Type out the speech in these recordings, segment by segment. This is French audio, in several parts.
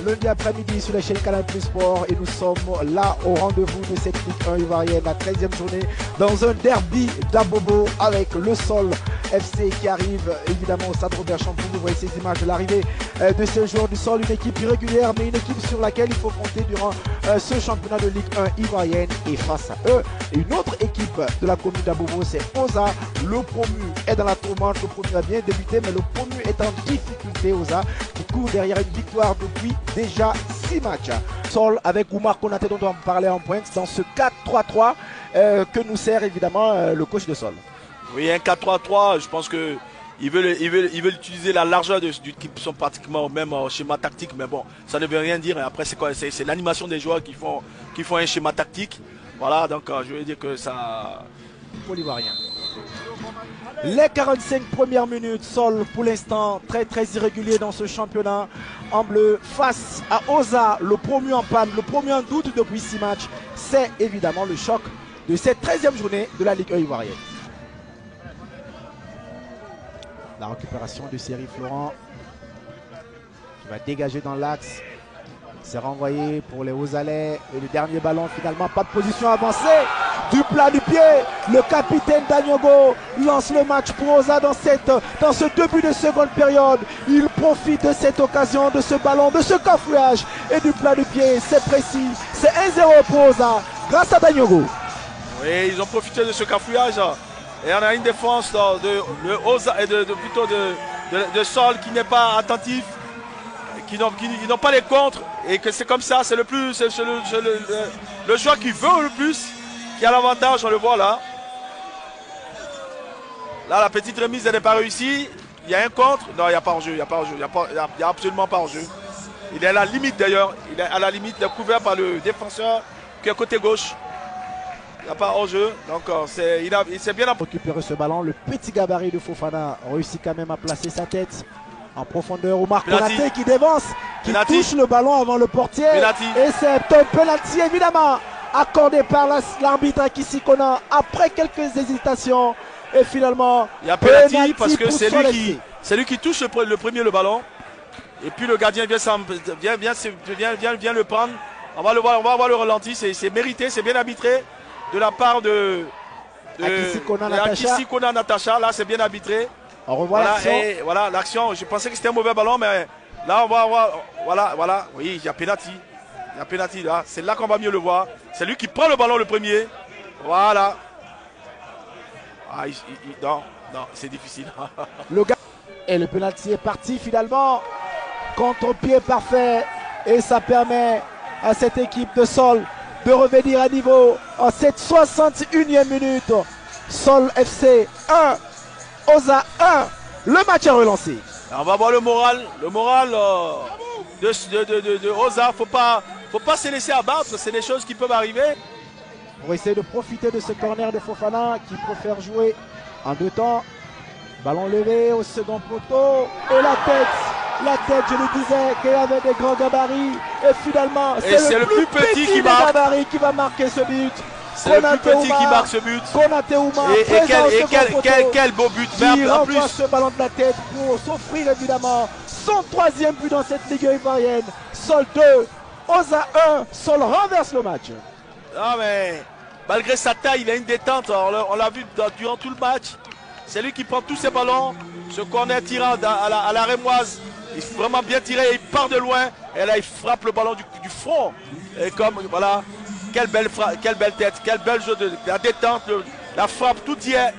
Lundi après-midi sur la chaîne Canal Plus Sport et nous sommes là au rendez-vous de cette Ligue 1 ivoirienne, la 13e journée dans un derby d'Abobo avec le Sol FC qui arrive évidemment au stade Robert Champoux. Vous voyez ces images de l'arrivée de ce joueur du Sol, une équipe irrégulière mais une équipe sur laquelle il faut compter durant ce championnat de Ligue 1 ivoirienne. Et face à eux, une autre équipe de la commune d'Abobo, c'est Oza. Le promu est dans la tourmente, le promu a bien débuté mais le promu est en difficulté. Oza qui court derrière une victoire depuis déjà 6 matchs. Sol avec Oumar Konaté dont on parlait en pointe dans ce 4-3-3 que nous sert évidemment le coach de Sol. Oui, un 4-3-3, je pense que ils veulent utiliser la largeur du qui sont pratiquement au même schéma tactique, mais bon, ça ne veut rien dire. Et après, c'est quoi? C'est l'animation des joueurs qui font un schéma tactique. Voilà, donc je veux dire que ça... Pour l'ivoirien. Les 45 premières minutes, Sol pour l'instant très irrégulier dans ce championnat en bleu face à Oza, le promu en panne, le promu en doute depuis 6 matchs. C'est évidemment le choc de cette 13e journée de la Ligue 1 ivoirienne. La récupération de Série Florent qui va dégager dans l'axe. C'est renvoyé pour les Ozalais et le dernier ballon finalement, pas de position avancée. Du plat du pied, le capitaine Danyogo lance le match pour Oza dans ce début de seconde période. Il profite de cette occasion, de ce ballon, de ce cafouillage et du plat du pied. C'est précis, c'est 1-0 pour Oza grâce à Danyogo. Oui, ils ont profité de ce cafouillage. Et on a une défense de Oza et plutôt de Sol qui n'est pas attentif, qui n'ont pas les contres, et que c'est comme ça, c'est le joueur qui veut le plus, qui a l'avantage, on le voit là. Là, la petite remise, elle n'est pas réussie. Il y a un contre. Non, il n'y a pas en jeu, il n'y a absolument pas en jeu. Il est à la limite d'ailleurs, il est à la limite, il est couvert par le défenseur qui est côté gauche. Il n'y a pas hors-jeu, donc il s'est bien récupéré ce ballon. Le petit gabarit de Fofana réussit quand même à placer sa tête en profondeur. Oumar Konaté qui dévance, qui touche le ballon avant le portier. Penalty. Et c'est un penalty évidemment accordé par l'arbitre Akissi Kona après quelques hésitations. Et finalement, il y a penalty parce que c'est lui qui touche le premier ballon. Et puis le gardien vient le prendre. On va voir le ralenti, c'est mérité, c'est bien arbitré. De la part de Akissi Kona Natacha, là c'est bien arbitré. On revoit l'action. Voilà l'action, je pensais que c'était un mauvais ballon, mais là on va voir, voilà, oui, il y a penalty. Il y a penalty là, c'est là qu'on va mieux le voir. C'est lui qui prend le ballon le premier. Voilà. Ah, non, c'est difficile. Et le penalty est parti finalement. Contre-pied parfait. Et ça permet à cette équipe de Sol de revenir à niveau en cette 61e minute. Sol FC 1, Oza 1. Le match est relancé. On va voir le moral de Oza. Faut pas se laisser abattre. C'est des choses qui peuvent arriver. Pour essayer de profiter de ce corner de Fofana qui préfère jouer en 2 temps. Ballon levé au second poteau. Et la tête, je le disais, qu'il avait des grands gabarits. Et finalement, c'est le plus petit qui va marquer ce but. C'est le plus petit qui marque ce but. Konaté Oumar, et quel beau but. Qui renvoie ce ballon de la tête pour s'offrir évidemment son 3e but dans cette Ligue ivoirienne. Sol 2, Oza 1, Sol renverse le match. Ah mais, malgré sa taille, il a une détente. On l'a vu durant tout le match. C'est lui qui prend tous ses ballons. Ce corner tirant à la rémoise. Il est vraiment bien tiré, il part de loin. Et là, il frappe le ballon du front. Et comme, voilà, quelle belle tête, quel bel jeu de la détente, la frappe, tout y est.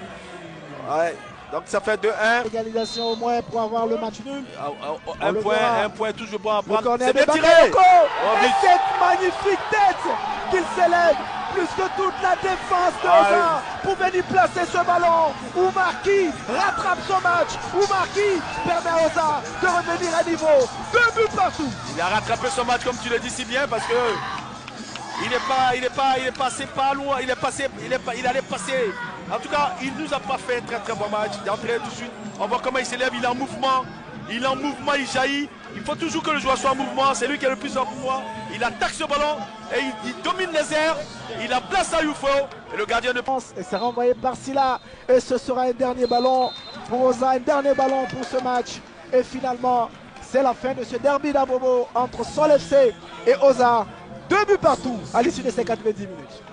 Ouais, donc ça fait 2-1. Égalisation au moins pour avoir le match nul. Un point toujours pour en prendre. C'est bien tiré. Et cette magnifique tête qu'il s'élève. Plus que toute la défense de Oza pour venir placer ce ballon. Oumar qui rattrape son match. Oumar qui permet à Oza de revenir à niveau. 2 buts partout. Il a rattrapé son match comme tu le dis si bien parce que il est passé pas loin. Il allait passer. En tout cas, il nous a pas fait un très bon match. D'entrée tout de suite, on voit comment il s'élève. Il est en mouvement. Il jaillit. Il faut toujours que le joueur soit en mouvement. C'est lui qui est le plus en pouvoir. Il attaque ce ballon et il domine les airs. Il la place à Youfo. Et le gardien de pense. Et c'est renvoyé par Silla. Et ce sera un dernier ballon pour Oza. Un dernier ballon pour ce match. Et finalement, c'est la fin de ce derby d'Abobo entre Sol FC et Oza. 2 buts partout à l'issue de ces 90 minutes.